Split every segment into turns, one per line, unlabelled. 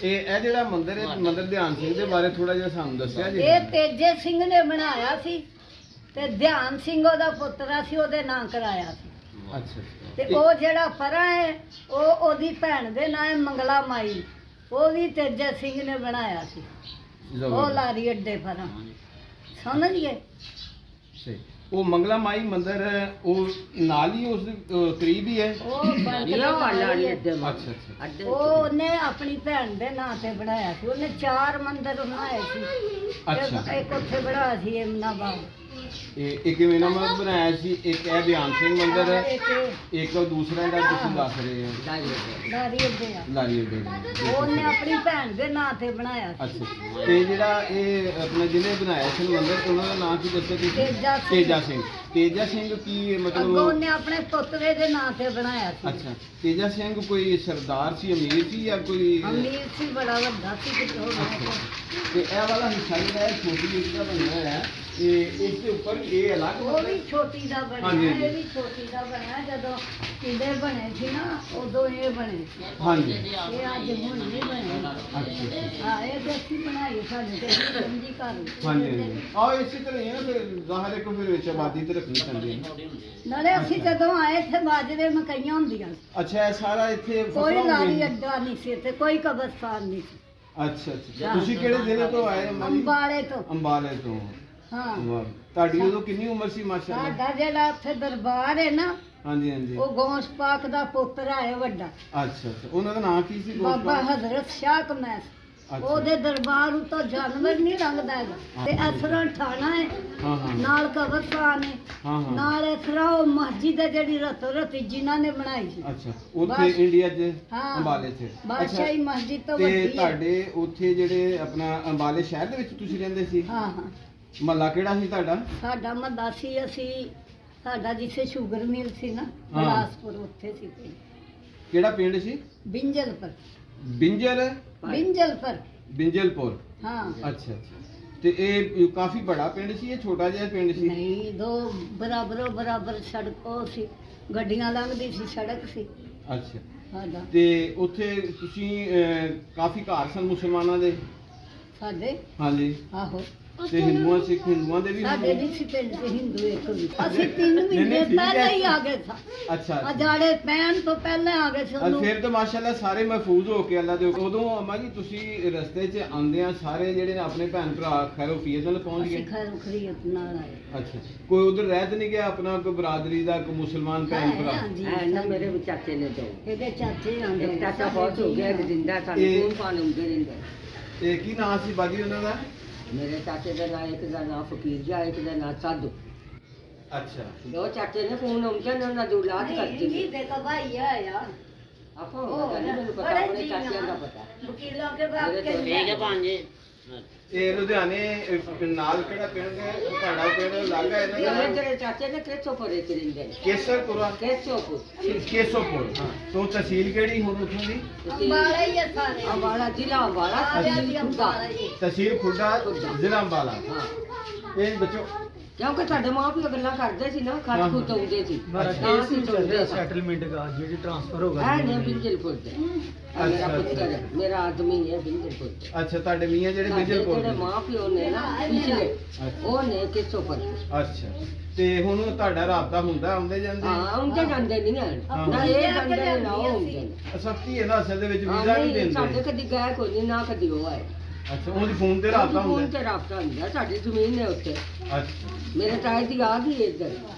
ਇਹ ਜਿਹੜਾ ਮੰਦਿਰ ਹੈ ਮੰਦਿਰ ਧਿਆਨ ਸਿੰਘ ਦੇ ਬਾਰੇ ਥੋੜਾ ਜਿਹਾ ਸਾਨੂੰ ਦੱਸਿਆ ਜੀ।
ਇਹ ਤੇਜੇ ਸਿੰਘ ਨੇ ਬਣਾਇਆ ਸੀ ਤੇ ਧਿਆਨ ਸਿੰਘ ਉਹਦਾ ਪੁੱਤਰਾ ਸੀ, ਉਹਦੇ ਨਾਂ ਕਰਾਇਆ ਸੀ।
ਅੱਛਾ
ਤੇ ਉਹ ਜਿਹੜਾ ਪਰਾਂ ਹੈ ਉਹ ਉਹਦੀ ਭੈਣ ਦੇ ਨਾਂ ਹੈ ਮੰਗਲਾ ਮਾਈ, ਉਹ ਵੀ ਤੇਜੇ ਸਿੰਘ ਨੇ ਬਣਾਇਆ ਸੀ। ਉਹ ਲਾਰੀ ਅੱਡੇ ਪਰਾਂ, ਸਮਝ ਗਏ?
ਸਹੀ। ਉਹ ਮੰਗਲਾ ਮਾਈ ਮੰਦਿਰ ਉਹ ਨਾਲ ਹੀ ਉਸ ਕਰੀਬ ਹੀ ਹੈ।
ਉਹ ਲਾਰੀ ਅੱਡੇ
ਅੱਛਾ ਅੱਛਾ।
ਉਹ ਉਹਨੇ ਆਪਣੀ ਭੈਣ ਦੇ ਨਾਂ ਤੇ ਬਣਾਇਆ ਸੀ। ਉਹਨੇ 4 ਮੰਦਿਰ ਬਣਾਏ ਸੀ।
ਅੱਛਾ।
ਇੱਕ ਉੱਥੇ ਬਣਾਇਆ ਸੀ ਇਮਨਾਬਾਦ,
ਇੱਕ ਇਮਨਾਬਾਦ ਬਣਾਇਆ ਸੀ, ਇੱਕ ਇਹ ਧਿਆਨ ਸਿੰਘ ਮੰਦਿਰ ਹੈ, ਇੱਕ ਦੂਸਰਾ ਜਿਹੜਾ ਤੁਸੀਂ ਦੱਸ ਰਹੇ ਹੋ
ਲਾਰੀ ਅੱਡੇ ਆ,
ਲਾਰੀ ਅੱਡੇ।
ਉਹਨੇ ਆਪਣੀ ਭੈਣ ਦੇ ਨਾਂ ਤੇ ਬਣਾਇਆ ਸੀ।
ਅੱਛਾ। ਤੇ ਜਿਹੜਾ ਇਹ ਆਪਣੇ ਜਿਹਨੇ ਬਣਾਇਆ ਸੀ ਮੰਦਿਰ, ਉਹਨਾਂ ਦਾ ਨਾਮ ਕੀ ਦੱਸਿਆ ਤੁਸੀਂ? ਤੇਜਾ ਸਿੰਘ। ਤੇਜਾ ਸਿੰਘ ਕੀ ਮਤਲਬ?
ਉਹਨੇ ਆਪਣੇ ਪੁੱਤਰੇ ਦੇ ਨਾਂ ਤੇ ਬਣਾਇਆ ਸੀ।
ਅੱਛਾ। ਤੇਜਾ ਸਿੰਘ ਕੋਈ ਸਰਦਾਰ ਸੀ, ਅਮੀਰ ਸੀ ਜਾਂ ਕੋਈ?
ਅਮੀਰ ਸੀ, ਬੜਾ ਵੱਡਾ ਸੀ ਕਿਤੋਂ।
ਤੇ ਇਹ ਵਾਲਾ ਹਿੱਸਾ ਜਿਹੜਾ ਹੈ ਛੋਟੀ ਇੱਕ ਦਾ ਬਣਿਆ ਹੋਇਆ ਹੈ, ਇਹ ਇਸ ਦੇ ਉੱਪਰ ਇਹ ਅਲੱਗ
ਉਹ ਵੀ ਛੋਟੀ ਦਾ ਬਣਿਆ, ਇਹ ਵੀ ਛੋਟੀ ਦਾ ਬਣਿਆ। ਜਦੋਂ ਕਿਲੇ ਬਣੇ ਸੀ ਨਾ ਉਦੋਂ ਇਹ ਬਣੇ ਸੀ।
ਹਾਂਜੀ।
ਇਹ ਅੱਜ ਹੁਣ ਨਹੀਂ ਬਣੇ।
ਅੱਛਾ।
ਹਾਂ, ਇਹ ਦੇਖੀ ਬਣਾਈ ਸਾਡੇ ਤੇ ਸਮਝੀ ਘਰ।
ਹਾਂਜੀ ਹਾਂਜੀ। ਆਹ ਇਸੇ ਤਰ੍ਹਾਂ ਹੀ ਹੈ ਨਾ, ਫਿਰ ਜ਼ਾਹਰ ਹੈ ਕਿ ਫਿਰ ਵਿੱਚ ਆਬਾਦੀ ਤੇ ਰੱਖਣੀ ਪੈਂਦੀ ਹੈ।
ਨਾਲੇ ਅਸੀਂ ਜਦੋਂ ਆਏ ਇੱਥੇ ਬਾਜਰੇ ਮਕਈਆਂ ਹੁੰਦੀਆਂ ਸੀ।
ਅੱਛਾ। ਇਹ ਸਾਰਾ ਇੱਥੇ
ਕੋਈ ਲਾਰੀ ਅੱਡਾ ਨਹੀਂ ਸੀ ਤੇ ਕੋਈ ਕਬਰਸਤਾਨ ਨਹੀਂ ਸੀ।
ਅੱਛਾ ਅੱਛਾ। ਤੁਸੀਂ ਕਿਹੜੇ ਜ਼ਿਲ੍ਹੇ ਤੋਂ ਆਏ ਹੋ?
ਅੰਬਾਲੇ ਤੋਂ।
ਅੰਬਾਲੇ ਤੋਂ।
ਹਾਂ।
ਵਾਹ। ਤੁਹਾਡੀ ਉਦੋਂ ਕਿੰਨੀ ਉਮਰ ਸੀ ਮਾਸ਼ਾਅੱਲਾ?
ਸਾਡਾ ਜਿਹੜਾ ਉੱਥੇ ਦਰਬਾਰ ਹੈ ਨਾ,
ਹਾਂਜੀ ਹਾਂਜੀ।
ਉਹ ਗੌਸ ਪਾਕ ਦਾ ਪੁੱਤਰ ਹੈ ਵੱਡਾ।
ਅੱਛਾ ਅੱਛਾ। ਉਹਨਾਂ ਦਾ ਨਾਮ ਕੀ ਸੀ?
ਬਾਬਾ ਹਜ਼ਰਤ ਸ਼ਾਹ ਕਮੈਸ। ਉਹਦੇ ਦਰਬਾਰ ਉੱਤੋਂ ਜਾਨਵਰ ਨਹੀਂ ਲੰਘਦਾ ਹੈਗਾ। ਤੇ ਇਸ ਤਰ੍ਹਾਂ ਠਾਣਾ ਹੈ,
ਹਾਂ ਹਾਂ,
ਨਾਲ ਕਬਰਸਤਾਨ ਹੈ,
ਹਾਂ ਹਾਂ।
ਨਾਲ ਇਸ ਤਰ੍ਹਾਂ ਉਹ ਮਸਜਿਦ ਹੈ ਜਿਹੜੀ ਰਤੋ ਰਤੀ ਜਿਨ੍ਹਾਂ ਨੇ ਬਣਾਈ ਸੀ।
ਅੱਛਾ। ਉੱਥੇ ਇੰਡੀਆ 'ਚ
ਹਾਂ।
ਅੰਬਾਲੇ 'ਚ।
ਬਾਦਸ਼ਾਹੀ ਮਸਜਿਦ ਤੋਂ
ਤੇ
ਵੱਡੀ ਹੈ।
ਤੁਹਾਡੇ ਉੱਥੇ ਜਿਹੜੇ ਆਪਣਾ ਅੰਬਾਲੇ ਸ਼ਹਿਰ ਦੇ ਵਿੱਚ ਤੁਸੀਂ ਰਹਿੰਦੇ ਸੀ?
ਹਾਂ ਹਾਂ।
ਮਹੱਲਾ ਕਿਹੜਾ ਸੀ ਤੁਹਾਡਾ?
ਸਾਡਾ ਮਹੱਲਾ ਸੀ, ਸਾਡਾ ਜਿੱਥੇ ਸ਼ੂਗਰ ਮਿਲ ਸੀ ਨਾ ਬਿਲਾਸਪੁਰ, ਉੱਥੇ ਸੀ ਪਿੰਡ।
ਕਿਹੜਾ ਪਿੰਡ ਸੀ?
ਬਿੰਜਲਪੁਰ।
ਬਿੰਜਲਪੁਰ। ਬਿੰਜਲਪੁਰ।
ਹਾਂ।
ਅੱਛਾ ਅੱਛਾ। ਤੇ ਇਹ ਕਾਫੀ ਬੜਾ ਪਿੰਡ ਸੀ, ਇਹ ਛੋਟਾ ਜਿਹਾ ਪਿੰਡ ਸੀ?
ਨਹੀਂ, ਦੋ ਬਰਾਬਰ ਸੜਕ ਉਹ ਸੀ, ਗੱਡੀਆਂ ਲੰਘਦੀ ਸੀ, ਸੜਕ ਸੀ
ਅੱਛਾ।
ਸਾਡਾ।
ਤੇ ਉੱਥੇ ਤੁਸੀਂ ਕਾਫੀ ਘਰ ਸਨ ਮੁਸਲਮਾਨਾਂ ਦੇ?
ਸਾਡੇ?
ਹਾਂਜੀ।
ਆਹੋ।
ਤੇ ਸਿੱਖ ਹਿੰਦੂਆਂ ਦੇ ਵੀ?
ਸਾਡੇ ਨਹੀਂ ਸੀ ਪਿੰਡ ਦੇ ਹਿੰਦੂ ਇੱਕ ਵੀ। ਅਸੀਂ 3 ਮਹੀਨੇ ਪਹਿਲਾਂ ਹੀ ਆ ਗਏ ਸਾਂ।
ਅੱਛਾ।
ਅਜਾੜੇ ਪੈਣ ਤੋਂ ਪਹਿਲਾਂ ਆ ਗਏ ਸੀ ਉਹਨੂੰ।
ਫਿਰ ਤਾਂ ਮਾਸ਼ਾਅੱਲਾ ਸਾਰੇ ਮਹਿਫੂਜ਼ ਹੋ ਕੇ ਅੱਲਾ ਦੇ। ਉਦੋਂ ਅਮਾ ਜੀ ਤੁਸੀਂ ਰਸਤੇ 'ਚ ਆਉਂਦਿਆਂ ਸਾਰੇ ਜਿਹੜੇ ਨੇ ਆਪਣੇ ਭੈਣ ਭਰਾ ਖੈਰੋਫੀਅਤ ਨਾਲ ਪਹੁੰਚ ਗਏ?
ਅਸੀਂ ਖੈਰੋਫੀਅਤ ਨਾਲ ਆਏ।
ਅੱਛਾ। ਕੋਈ ਉਧਰ ਰਹਿ ਤਾਂ ਨਹੀਂ ਗਿਆ ਆਪਣਾ ਕੋਈ ਬਰਾਦਰੀ ਦਾ, ਕੋਈ ਮੁਸਲਮਾਨ ਭੈਣ ਭਰਾ?
ਹੈ ਨਾ, ਮੇਰੇ ਚਾਚੇ ਨੇ ਦੋ। ਇਹਦੇ ਚਾਚੇ ਆਂਦੇ, ਇੱਕ ਚਾਚਾ ਬਹੁਤ ਹੋ ਗਿਆ, ਜਿੰਦਾ ਸਾਨੂੰ ਫੋਨ ਪਾਣ ਹੁੰਦੇ ਰਹਿੰਦੇ।
ਇਹ ਕੀ ਨਾਂ ਸੀ ਬਾਜੀ ਉਹਨਾਂ ਦਾ?
ਮੇਰੇ ਚਾਚੇ ਦਾ ਨਾਂ, ਇੱਕ ਦਾ ਨਾਂ ਫਕੀਰ ਜਾ, ਇੱਕ ਦਾ ਨਾਂ ਸਾਧੂ।
ਅੱਛਾ।
ਦੋ ਚਾਚੇ ਨੇ ਫੋਨ ਹੁੰਦੇ ਨੇ, ਉਹਨਾਂ ਦੀ ਔਲਾਦ ਕਰਦੀ ਨਹੀਂ ਦੇਖਾ ਭਾਈ ਆ ਆਪੋ ਮੈਨੂੰ ਪਤਾ, ਆਪਣੇ ਚਾਚਿਆਂ ਦਾ ਪਤਾ। ਵਕੀਲਾਂ ਕੇ ਬਾਪ ਕੇ ਠੀਕ ਹੈ ਭਾਂਜੇ।
ਇਹ ਲੁਧਿਆਣੇ ਨਾਲ ਕਿਹੜਾ ਪਿੰਡ ਹੈ ਤੁਹਾਡਾ? ਪਿੰਡ ਲੱਗਾ ਇਹਨਾਂ ਦਾ?
ਮੇਰੇ ਚਾਚੇ ਨੇ ਕੇਸੋਪੁਰ ਵਿੱਚ ਰਹਿੰਦੇ ਨੇ।
ਕੇਸਰਪੁਰਾ? ਕੇਸੋਪੁਰ। ਤੋਂ ਤਹਿਸੀਲ ਕਿਹੜੀ ਹੁਣ ਉੱਥੋਂ ਦੀ?
ਅੰਬਾਲਾ ਹੀ ਹੈ ਸਾਰੇ। ਅੰਬਾਲਾ ਜ਼ਿਲ੍ਹਾ, ਅੰਬਾਲਾ
ਤਹਿਸੀਲ ਖੁੱਡਾ, ਜ਼ਿਲ੍ਹਾ ਅੰਬਾਲਾ।
ਹਾਂ।
ਇਹ ਬੱਚੋ
ਕਿਉਂਕਿ ਸਾਡੇ ਮਾਂ ਪਿਓ ਗੱਲਾਂ ਕਰਦੇ ਸੀ ਨਾ, ਖੱਤ ਖੁੱਤ ਆਉਂਦੇ ਸੀ।
ਸੈਟਲਮੈਂਟ ਦਾ ਜਿਹੜੀ ਟ੍ਰਾਂਸਫਰ ਹੋਗਾ
ਹੈ ਨੇ ਬਿੰਜਲਪੁਰ ਦੇ। ਮੇਰਾ ਪੁੱਤਰ ਹੈ, ਮੇਰਾ ਆਦਮੀ ਹੈ ਬਿੰਜਲਪੁਰ ਦੇ।
ਅੱਛਾ। ਤੁਹਾਡੇ ਮੀਆਂ ਜਿਹੜੇ ਬਿੰਜਲਪੁਰ
ਜਿਹੜੇ
ਦੇ?
ਮਾਂ ਪਿਓ ਨੇ ਨਾ ਪਿਛਲੇ, ਉਹ ਨੇ ਕੇਸੋਪੁਰ ਦੇ।
ਅੱਛਾ। ਤੇ ਹੁਣ ਤੁਹਾਡਾ ਰਾਬਤਾ ਹੁੰਦਾ ਆਉਂਦੇ ਜਾਂਦੇ?
ਹਾਂ, ਆਉਂਦੇ ਜਾਂਦੇ ਨਹੀਂ ਹਨ ਨਾ, ਇਹ ਜਾਂਦੇ ਨੇ ਨਾ ਉਹ ਆਉਂਦੇ ਨੇ।
ਸਖਤੀ ਹੈ ਨਾ ਅਸਲ ਦੇ ਵਿੱਚ, ਵੀਜ਼ਾ ਨਹੀਂ
ਨਹੀਂ,
ਦਿੰਦੇ?
ਸਾਡੇ ਕਦੀ ਗਏ ਕੋਈ ਨਹੀਂ, ਨਾ ਕਦੀ ਉਹ ਆਏ।
ਅੱਛਾ। ਉਹਦੀ ਫੋਨ ਤੇ ਰਾਬਤਾ
ਫੋਨ
ਹੁੰਦਾ?
ਤੇ ਰਾਬਤਾ ਹੁੰਦਾ। ਸਾਡੀ ਜ਼ਮੀਨ ਹੈ ਉੱਥੇ।
ਅੱਛਾ।
ਮੇਰੇ ਤਾਏ ਦੀ ਆ ਗਈ ਇੱਧਰ,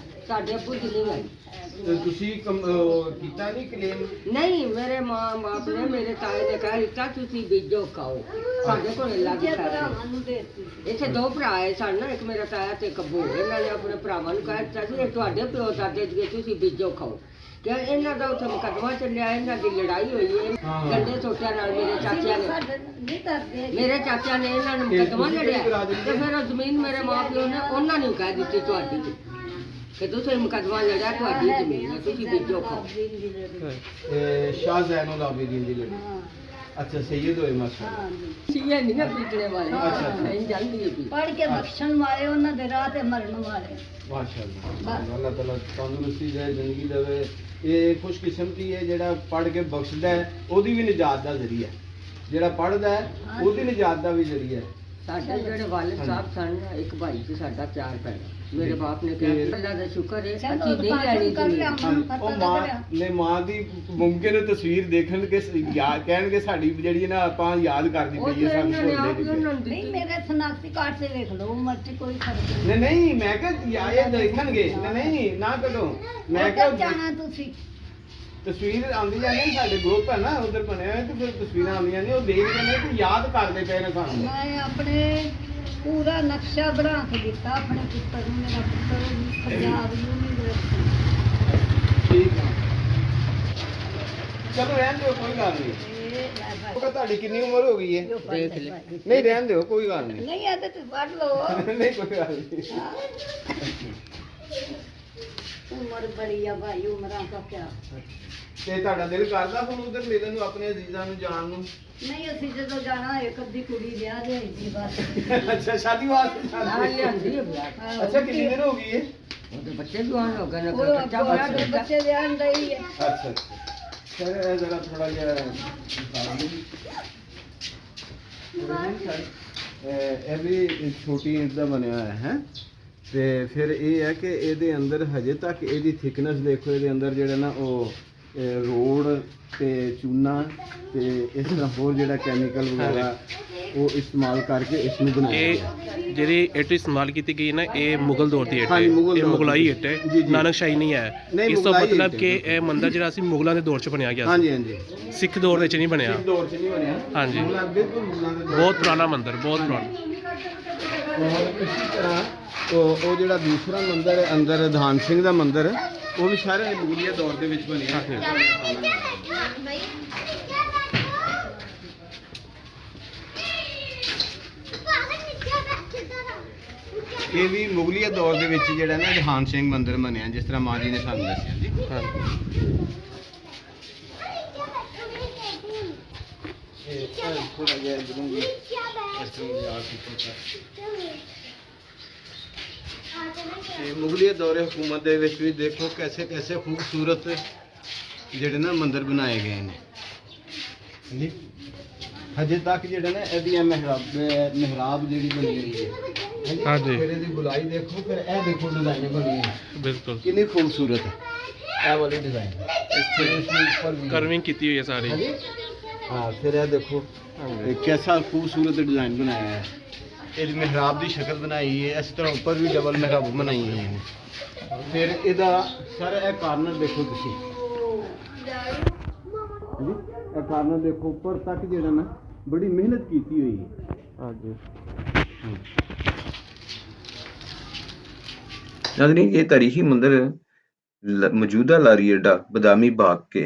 ਸਾਡੇ ਅੱਬੂ ਦੀ ਨਹੀਂ ਆਈ।
ਤੇ ਤੁਸੀਂ ਕੀਤਾ ਨਹੀਂ ਕਲੇਮ?
ਨਹੀਂ, ਮੇਰੇ ਮਾਂ ਬਾਪ ਨੇ, ਮੇਰੇ ਤਾਏ ਨੇ ਕਹਿ ਦਿੱਤਾ ਤੁਸੀਂ ਬੀਜੋ ਖਾਓ, ਸਾਡੇ ਕੋਲ ਲੱਗ ਇੱਥੇ 2 ਭਰਾ ਹੈ ਸਾਨੂੰ, ਇੱਕ ਮੇਰਾ ਤਾਇਆ ਤੇ ਕੱਬੂ। ਇਹਨਾਂ ਨੇ ਆਪਣੇ ਭਰਾਵਾਂ ਨੂੰ ਕਹਿ ਦਿੱਤਾ ਸੀ ਇਹ ਤੁਹਾਡੇ ਪਿਓ ਦਾਦੇ ਦੀ, ਤੁਸੀਂ ਬੀਜੋ ਖਾਓ। ਕਿ ਇਹਨਾਂ ਦਾ ਉੱਥੇ ਮੁਕੱਦਮਾ ਚੱਲਿਆ, ਇਹਨਾਂ ਦੀ ਲੜਾਈ ਹੋਈ ਹੈ ਗੰਡੇ ਛੋਟਿਆਂ ਨਾਲ। ਮੇਰੇ ਚਾਚਿਆਂ ਨੇ ਇਹਨਾਂ ਨੂੰ ਮੁਕੱਦਮਾ ਲੜਿਆ, ਤੇ ਫਿਰ ਉਹ ਜ਼ਮੀਨ ਮੇਰੇ ਮਾਂ ਪਿਓ ਨੇ ਉਹਨਾਂ ਨੂੰ ਕਹਿ ਦਿੱਤੀ ਤੁਹਾਡੀ, ਕਿ ਤੁਸੀਂ ਮੁਕੱਦਮਾ ਲੜਿਆ, ਤੁਹਾਡੀ ਜ਼ਮੀਨ ਹੈ, ਤੁਸੀਂ ਬੀਜੋ ਖਾਓ।
ਸ਼ਾਹ ਜ਼ੈਨੁਲ ਆਬਦੀਨ ਦੀ ਲੜੀ? ਅੱਛਾ। ਸੈਯਦ ਹੋਏ ਮਾਸ਼ਾਅੱਲਾ।
ਸੀਏ ਨਹੀਂ ਨਾ ਪੀਟਣੇ ਵਾਲੇ।
ਅੱਛਾ।
ਨਹੀਂ ਜਾਂਦੀ ਹੈ ਪੜ ਕੇ ਬਖਸ਼ਣ ਵਾਲੇ, ਉਹਨਾਂ ਦੇ ਰਾਹ ਤੇ ਮਰਨ ਵਾਲੇ।
ਮਾਸ਼ਾਅੱਲਾ। ਅੱਲਾਹ ਤਾਲਾ ਤੰਦਰੁਸਤੀ ਦੇ, ਜ਼ਿੰਦਗੀ ਦੇਵੇ। ਇਹ ਖੁਸ਼ਕਿਸਮਤੀ ਹੈ ਜਿਹੜਾ ਪੜ ਕੇ ਬਖਸ਼ਦਾ ਹੈ, ਉਹਦੀ ਵੀ ਨਿਜਾਤ ਦਾ ਜ਼ਰੀਆ। ਜਿਹੜਾ ਪੜ੍ਹਦਾ ਹੈ ਉਹਦੀ ਨਿਜਾਤ ਦਾ ਵੀ ਜ਼ਰੀਆ ਹੈ।
ਸਾਡੇ ਜਿਹੜੇ ਵਾਲਿਦ ਸਾਹਿਬ ਸਨ, ਇੱਕ ਭਾਈ ਸੀ ਸਾਡਾ 4 ਭੈਣਾਂ। ਮੇਰੇ ਬਾਪ ਨੇ ਕਿਹਾ ਅੱਲਾ ਦਾ ਸ਼ੁਕਰ ਹੈ ਅਸੀਂ ਨਹੀਂ ਲੈਣੀ ਜ਼ਮੀਨ।
ਉਹ ਮਾਂ ਦੀ ਮੁਮਕਿਨ ਤਸਵੀਰ ਦੇਖਣ ਕੇ ਯਾਦ ਕਹਿਣਗੇ ਸਾਡੀ ਜਿਹੜੀ ਨਾ ਆਪਾਂ ਯਾਦ ਕਰਦੀ ਪਈ ਹੈ ਸਾਨੂੰ ਭੁੱਲਦੇ
नहीं मेरे शनाख्ती कार्ड से देख लो उम्र से कोई फर्क नहीं
ਨਹੀਂ ਨਹੀਂ ਮੈਂ ਕਿਹਾ ਇਹ ਦੇਖਣਗੇ ਨਹੀਂ ਨਾ ਕੱਢੋ ਮੈਂ
उधर
ਕਿਹਾ
जाना तुसी
ਤਸਵੀਰ ਆਉਂਦੀ ਜਾਂਦੀ ਸਾਡੇ ਗਰੁੱਪ ਹੈ ਨਾ ਉਧਰ ਬਣਿਆ ਹੋਇਆ ਤੇ ਫਿਰ ਤਸਵੀਰਾਂ ਆਉਂਦੀਆਂ ਨੇ ਉਹ ਦੇਖਦੇ ਨੇ ਤੇ ਯਾਦ ਕਰਦੇ ਪਏ ਨੇ ਸਾਨੂੰ।
मैं अपने पूरा नक्शा बना के दिता अपने पुत्र ਨੂੰ मेरा पुत्र पंजाब यूनिवर्सिटी
ਠੀਕ ਹੈ ਚਲੋ ਰਹਿਣ ਦਿਓ ਕੋਈ ਗੱਲ ਨਹੀਂ। ਉਹ ਤਾਂ ਤੁਹਾਡੀ ਕਿੰਨੀ ਉਮਰ ਹੋ ਗਈ ਹੈ?
ਦੇਖ ਲੈ।
ਨਹੀਂ ਰਹਿਣ ਦਿਓ ਕੋਈ ਗੱਲ ਨਹੀਂ।
नहीं आते तो पढ़ लो
ਨਹੀਂ ਕੋਈ ਗੱਲ ਨਹੀਂ।
उम्र बड़ी है भाई उम्र का क्या
ਤੇ ਤੁਹਾਡਾ ਦਿਲ ਕਰਦਾ ਹੁਣ ਉਧਰ ਮਿਲਣ ਨੂੰ ਆਪਣੇ ਅਜ਼ੀਜ਼ਾਂ ਨੂੰ ਜਾਣ ਨੂੰ?
नहीं असि जो जाना एक अद्धी कुड़ी ब्याह दे दी बस
ਅੱਛਾ ਸ਼ਾਦੀ ਵਾਸਤੇ
ਨਾਲ
ਜਾਂਦੇ।
ਲਿਆਂਦੀ ਹੈ ਵਿਆਹ।
ਅੱਛਾ ਕਿੰਨੀ ਦੇਰ ਹੋ ਗਈ ਹੈ?
ਉਹਦੇ ਬੱਚੇ ਜਵਾਨ ਹੋ ਗਏ ਨੇ,
वो
ਬੱਚਾ ਬੜਾ
बच्चे
ਦਿੱਤਾ।
बच्चे ब्याह दई है
ਅੱਛਾ ਅੱਛਾ ਸਰ ਇਹ ਜਰਾ ਥੋੜਾ ਜਿਹਾ ਇਹ ਵੀ ਛੋਟੀ ਇੰਚ ਦਾ ਬਣਿਆ ਹੋਇਆ ਹੈ ਤੇ ਫਿਰ ਇਹ ਹੈ ਕਿ ਇਹਦੇ ਅੰਦਰ ਹਜੇ ਤੱਕ ਇਹਦੀ ਥਿਕਨੈਸ ਦੇਖੋ, ਇਹਦੇ ਅੰਦਰ ਜਿਹੜਾ ਨਾ ਉਹ ਰੋਡ ਤੇ ਚੂਨਾ ਤੇ ਇਸ ਤਰ੍ਹਾਂ ਹੋਰ ਜਿਹੜਾ ਕੈਮੀਕਲ ਵਗੈਰਾ ਉਹ ਇਸਤੇਮਾਲ ਕਰਕੇ ਇਸ ਨੂੰ ਬਣਾਇਆ
ਇਹ
ਗਿਆ।
ਜਿਹੜੀ ਇੱਟ ਇਸਤੇਮਾਲ ਕੀਤੀ ਗਈ ਨਾ, ਇਹ ਮੁਗਲ ਦੌਰ ਦੀ ਇੱਟ ਹੈ।
ਹਾਂਜੀ, ਮੁਗਲ
ਇਹ
ਦੌਰ
ਮੁਗਲਾਈ
ਦੀ।
ਇੱਟ ਹੈ,
ਜੀ, ਜੀ।
ਨਾਨਕਸ਼ਾਹੀ ਨਹੀਂ ਹੈ।
ਨਹੀਂ,
ਇਸ ਤੋਂ
ਮੁਗਲਾਈ
ਮਤਲਬ
ਇੱਟ
ਕਿ
ਹੈ।
ਇਹ ਮੰਦਿਰ ਜਿਹੜਾ ਸੀ ਮੁਗਲਾਂ ਦੇ ਦੌਰ 'ਚ ਬਣਿਆ ਗਿਆ ਸੀ,
ਹਾਂਜੀ ਹਾਂਜੀ
ਸਿੱਖ ਦੌਰ ਦੇ 'ਚ ਨਹੀਂ ਬਣਿਆ।
ਸਿੱਖ ਦੌਰ 'ਚ ਨਹੀਂ ਬਣਿਆ।
ਹਾਂਜੀ।
ਮੁਗਲਾਂ ਬਿਲਕੁਲ ਮੁਗਲਾਂ ਦੇ ਦੌਰ
ਬਹੁਤ ਪੁਰਾਣਾ ਮੰਦਿਰ, ਬਹੁਤ ਪੁਰਾਣਾ।
ਔਰ ਇਸੇ ਤਰ੍ਹਾਂ ਉਹ ਜਿਹੜਾ ਦੂਸਰਾ ਮੰਦਿਰ ਹੈ ਅੰਦਰ ਨਿਧਾਨ ਸਿੰਘ ਦਾ ਮੰਦਿਰ ਹੈ, ਉਹ ਵੀ ਸਾਰੇ ਮੁਗਲੀਆ ਦੌਰ ਦੇ ਵਿੱਚ ਬਣਿਆ ਇਹ ਵੀ ਮੁਗਲੀਆ ਦੌਰ ਦੇ ਵਿੱਚ ਜਿਹੜਾ ਨਾ ਨਿਧਾਨ ਸਿੰਘ ਮੰਦਿਰ ਬਣਿਆ, ਜਿਸ ਤਰ੍ਹਾਂ ਮਾਂ ਜੀ ਨੇ ਸਾਨੂੰ ਦੱਸਿਆ ਜੀ। ਥੋੜਾ ਜਿਹਾ ਇਧਰੋਂ ਵੀ ਇਸ ਤਰ੍ਹਾਂ ਦੀ ਆਰਟ ਤੇ ਮੁਗਲੀਆ ਦੌਰੇ ਹਕੂਮਤ ਦੇ ਵਿੱਚ ਵੀ ਦੇਖੋ ਕੈਸੇ ਕੈਸੇ ਖੂਬਸੂਰਤ ਜਿਹੜੇ ਨਾ ਮੰਦਿਰ ਬਣਾਏ ਗਏ ਨੇ ਜੀ। ਹਜੇ ਤੱਕ ਜਿਹੜਾ ਨਾ ਇਹਦੀਆਂ ਮਿਹਰਾਬ ਜਿਹੜੀ ਬਣੀ ਹੋਈ ਹੈ
ਹਾਂਜੀ।
ਫਿਰ ਇਹਦੀ ਗੁਲਾਈ ਦੇਖੋ, ਫਿਰ ਇਹ ਦੇਖੋ ਡਿਜ਼ਾਈਨ ਬਣੀ ਹੈ
ਬਿਲਕੁਲ
ਕਿੰਨੀ ਖੂਬਸੂਰਤ ਹੈ ਇਹ ਵਾਲੀ ਡਿਜ਼ਾਈਨ
ਇੱਥੇ ਕਰਵਿੰਗ ਕੀਤੀ ਹੋਈ ਹੈ ਸਾਰੀ।
हाँ फिर यह देखो कैसा खूबसूरत डिज़ाइन बनाया है। ये मेहराब की शक्ल बनाई है, इस तरह ऊपर भी डबल मेहराब बनाई हुई है। फिर इहदा सारा यह कार्नर देखो तुसी, यह कार्नर देखो ऊपर तक जिहड़ा ना बड़ी मेहनत की हुई है। हाँ जी
नाज़रीन, ये तारीखी मंदिर मौजूदा लारी अड्डा बदामी बाग के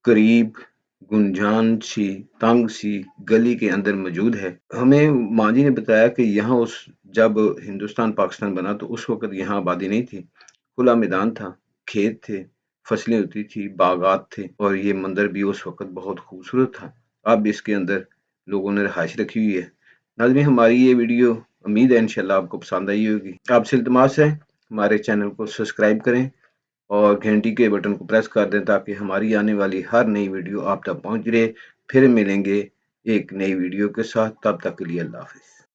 करीब गुंजान सी तंग सी गली के अंदर मौजूद है। हमें माँ जी ने बताया कि यहाँ जब हिंदुस्तान पाकिस्तान बना तो उस वक्त यहाँ आबादी नहीं थी, खुला मैदान था, खेत थे, फसलें होती थी, बागात थे और ये मंदिर भी उस वक्त बहुत खूबसूरत था। अब इसके अंदर लोगों ने रहायश रखी हुई है। नाज़रीन, हमारी ये वीडियो उम्मीद है इंशाल्लाह आपको पसंद आई होगी। आपसे इल्तिमास है हमारे चैनल को सब्सक्राइब करें और घंटी के बटन को प्रेस कर दें ताकि हमारी आने वाली हर नई वीडियो आप तक पहुंच रहे। फिर मिलेंगे एक नई वीडियो के साथ, तब तक के लिए अल्लाह हाफ़िज़।